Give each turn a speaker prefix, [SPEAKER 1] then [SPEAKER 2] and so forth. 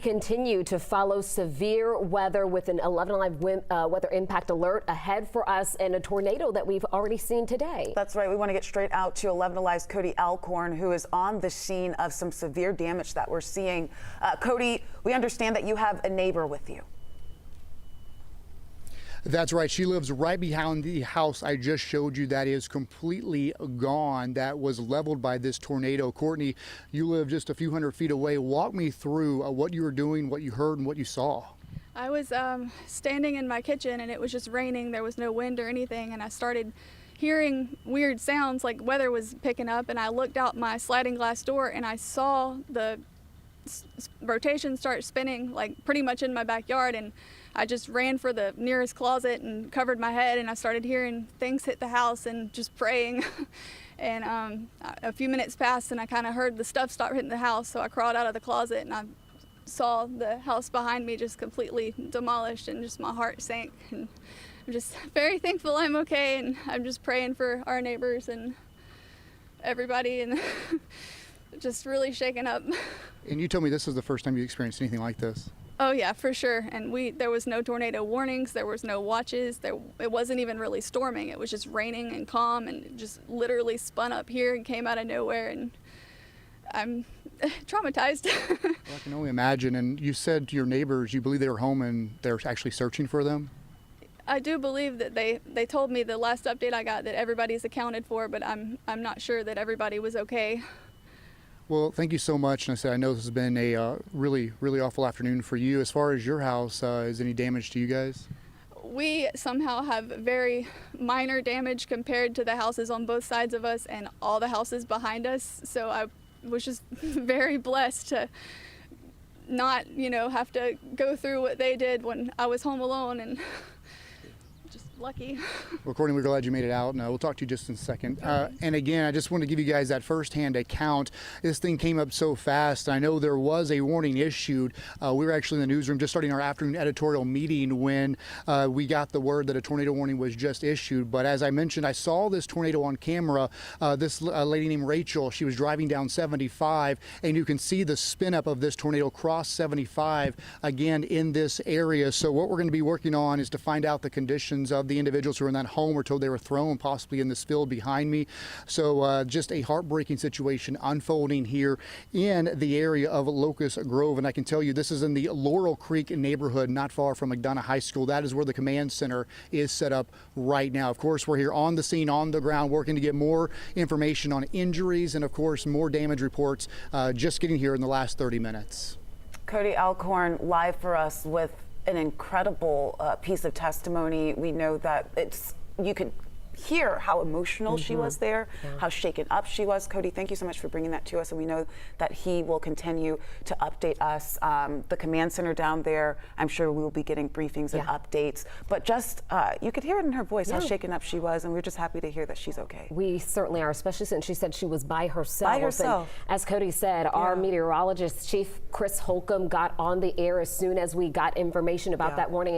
[SPEAKER 1] Continue to follow severe weather with an 11 Alive weather impact alert ahead for us and a tornado that we've already seen today.
[SPEAKER 2] That's right. We want to get straight out to 11 Alive's Cody Alcorn, who is on the scene of some severe damage that we're seeing. Cody, we understand that you have a neighbor with you.
[SPEAKER 3] That's right. She lives right behind the house I just showed you that is completely gone, that was leveled by this tornado. Courtney, you live just a few hundred feet away. Walk me through what you were doing, what you heard, and what you saw.
[SPEAKER 4] I was standing in my kitchen and it was just raining. There was no wind or anything, and I started hearing weird sounds like weather was picking up, and I looked out my sliding glass door and I saw the rotation start spinning like pretty much in my backyard, and I just ran for the nearest closet and covered my head, and I started hearing things hit the house and just praying. And a few minutes passed and I kind of heard the stuff start hitting the house, so I crawled out of the closet and I saw the house behind me just completely demolished, and just my heart sank. And I'm just very thankful I'm okay, and I'm just praying for our neighbors and everybody, and just really shaken up.
[SPEAKER 3] And you told me this is the first time you experienced anything like this.
[SPEAKER 4] Oh yeah, for sure. And there was no tornado warnings, there was no watches, it wasn't even really storming. It was just raining and calm, and it just literally spun up here and came out of nowhere, and I'm traumatized.
[SPEAKER 3] Well, I can only imagine. And you said to your neighbors you believe they were home and they're actually searching for them?
[SPEAKER 4] I do believe that they told me the last update I got that everybody's accounted for, but I'm not sure that everybody was okay.
[SPEAKER 3] Well, thank you so much. And I said, I know this has been a really awful afternoon for you. As far as your house, is any damage to you guys?
[SPEAKER 4] We somehow have very minor damage compared to the houses on both sides of us and all the houses behind us. So I was just very blessed to not, have to go through what they did when I was home alone, and just lucky.
[SPEAKER 3] Well, Courtney, we're glad you made it out, and we'll talk to you just in a second. And again, I just want to give you guys that firsthand account. This thing came up so fast. I know there was a warning issued. We were actually in the newsroom just starting our afternoon editorial meeting when we got the word that a tornado warning was just issued. But as I mentioned, I saw this tornado on camera. This lady named Rachel, she was driving down 75, and you can see the spin up of this tornado cross 75 again in this area. So what we're going to be working on is to find out the conditions of the individuals who were in that home. We're told they were thrown possibly in this field behind me. So just a heartbreaking situation unfolding here in the area of Locust Grove. And I can tell you this is in the Laurel Creek neighborhood, not far from McDonough High School. That is where the command center is set up right now. Of course, we're here on the scene, on the ground, working to get more information on injuries and, of course, more damage reports just getting here in the last 30 minutes.
[SPEAKER 2] Cody Alcorn live for us with an incredible piece of testimony. We know that you can hear how emotional she was there, how shaken up she was. Cody, thank you so much for bringing that to us, and we know that he will continue to update us. The command center down there, I'm sure we will be getting briefings and updates, but just you could hear it in her voice how shaken up she was, and we're just happy to hear that she's okay.
[SPEAKER 1] We certainly are, especially since she said she was by herself. And as Cody said, our meteorologist, Chief Chris Holcomb, got on the air as soon as we got information about that warning.